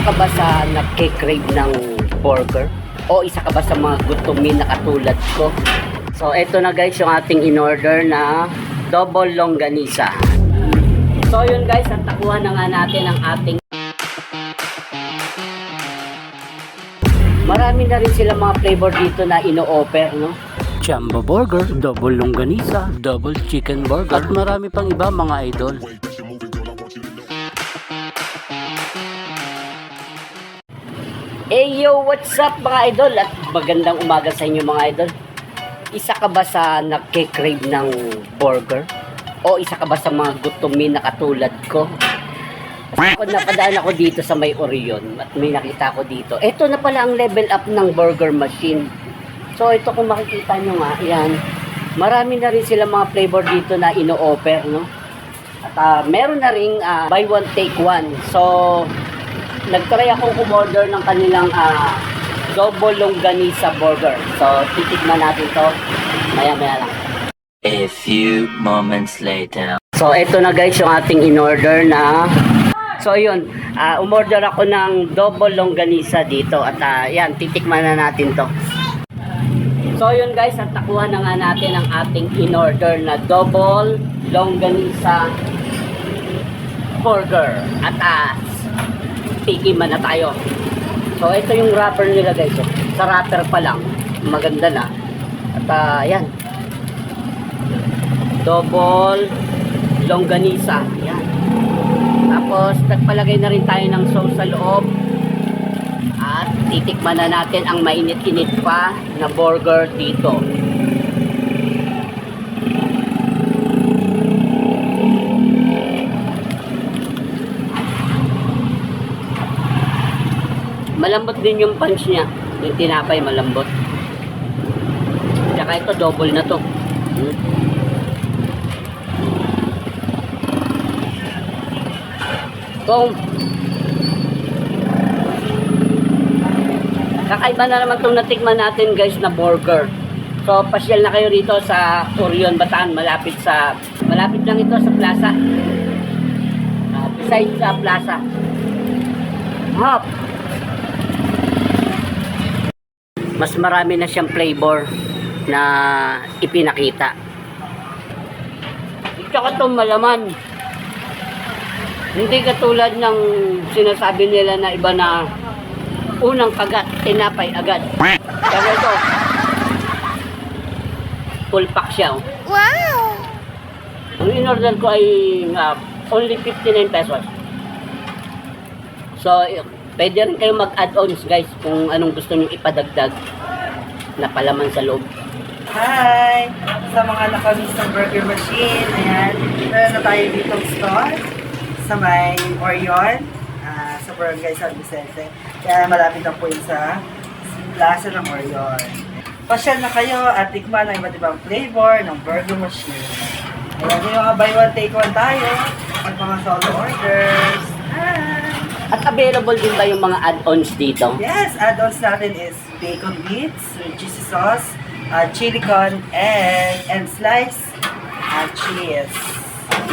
ka ba sa nagke-crave ng burger? O isa ka ba sa mga gutumin na katulad ko? So, eto na guys yung ating in-order na double longganisa. So, yun guys, at takuha na nga natin ang ating. Marami na rin sila mga flavor dito na ino-offer, no? Jumbo burger, double longganisa, double chicken burger, at marami pang iba mga idol. Hey yo, what's up mga idol? At magandang umaga sa inyo mga idol. Isa ka ba sa nagke-crave ng burger? O isa ka ba sa mga gutumin na katulad ko? Napadaan ako dito sa may Orion at may nakita ko dito. Ito na pala ang level up ng burger machine. So ito kung makikita nyo nga, yan. Marami na rin sila mga flavor dito na ino-offer, no? At meron na ring buy one take one. So nagtry akong umorder ng kanilang double longganisa burger. So, titignan natin to maya-maya lang. A few moments later. So, ito na guys yung ating in-order na. So, yun. Umorder ako ng double longganisa dito. At yan, titikman na natin to. So, yun guys. At nakuha na nga natin ang ating in-order na double longganisa burger. At tikiman na tayo. So ito yung wrapper nila guys. Sa wrapper pa lang maganda na. At yan. Double longganisa. Yan. Tapos nagpalagay na rin tayo ng sauce sa loob. At titikman na natin ang mainit-init pa na burger dito. Malambot din yung punch niya. Yung tinapay malambot. Tsaka ito double na to. Kung kakaiba na naman itong natikman natin guys na burger. So pasyal na kayo rito sa Orion, Bataan. Malapit lang ito sa plaza. Beside sa plaza. Hop! Mas marami na siyang flavor na ipinakita. Tsaka itong malaman. Hindi katulad ng sinasabi nila na iba na unang kagat, tinapay agad. Pero ito, full pack siya. Wow! Ang in-order ko ay only 59 pesos. So, pwede rin kayo mag-add-ons guys kung anong gusto nyo ipadagdag na palaman sa loob. Hi! Sa mga nakamiss ng burger machine, ayan, meron na tayo ditong store sa may Orion, sa Barangay San Vicente. Kaya malapit na po yun sa plaza ng Orion. Pasyal na kayo at tikman ang iba't ibang flavor ng burger machine. Ayan, yung mga buy one take one tayo at mga solo orders. Hi! At available din ba yung mga add-ons dito? Yes, add-ons natin is bacon bits, cheesy sauce, chili con, and slice cheese.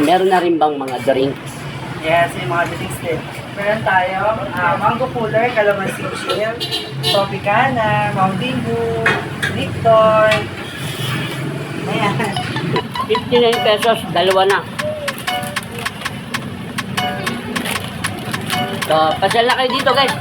Meron na rin bang mga drinks? Yes, yung mga drinks din. Meron tayong mango cooler, calamansi chill, Tropicana, Mountain Dew, Lipton. Ayan. 59 pesos, dalawa na. So, pasyal na kayo dito guys.